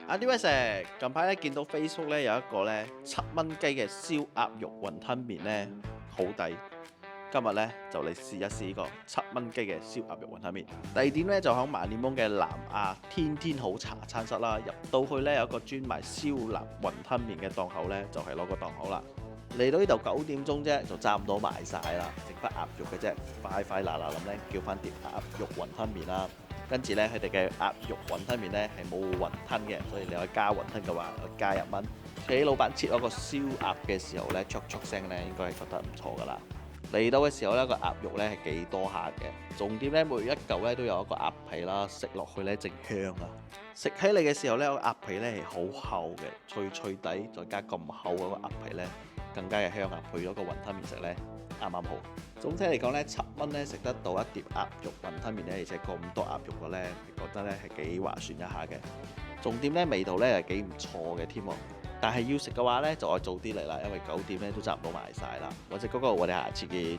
晏啲喂食，近排咧見到 Facebook 咧有一個咧7蚊雞嘅燒鴨肉雲吞麵咧，好抵。今日咧就嚟試一試呢個7蚊雞嘅燒鴨肉雲吞麵。地點咧就喺萬年坊嘅南亞天天好茶餐室啦。入到去咧有一個專賣燒臘雲吞麵嘅檔口咧，就係攞個檔口啦。嚟到呢度9點鐘啫，就差唔多賣晒啦，剩翻鴨肉嘅啫。快快嗱嗱咁咧，叫翻碟鴨肉雲吞麵啦。跟住咧，佢哋嘅鴨肉雲吞麵咧係冇雲吞嘅，所以你可以加雲吞嘅話，加1蚊。喺老闆切嗰個燒鴨嘅時候咧，啜啜聲咧，應該係覺得唔錯噶啦。嚟到嘅時候咧，個鴨肉咧係幾多下嘅，重點咧每一嚿咧都有一個鴨皮啦，食落去咧正香啊！食起嚟嘅時候咧，個鴨皮咧係好厚嘅，脆脆底，再加咁厚嗰個鴨皮咧，更加嘅香啊！配咗個雲吞麵食咧，啱啱好。總體嚟講咧，7蚊咧食得到一碟鴨肉雲吞麵咧，而且咁多鴨肉嘅咧，覺得咧係幾划算一下嘅。重點咧味道咧係幾唔錯嘅添喎。但係要食嘅話咧，就愛早啲嚟啦，因為9點咧都差唔多賣晒啦。我食嗰個，我哋下次見。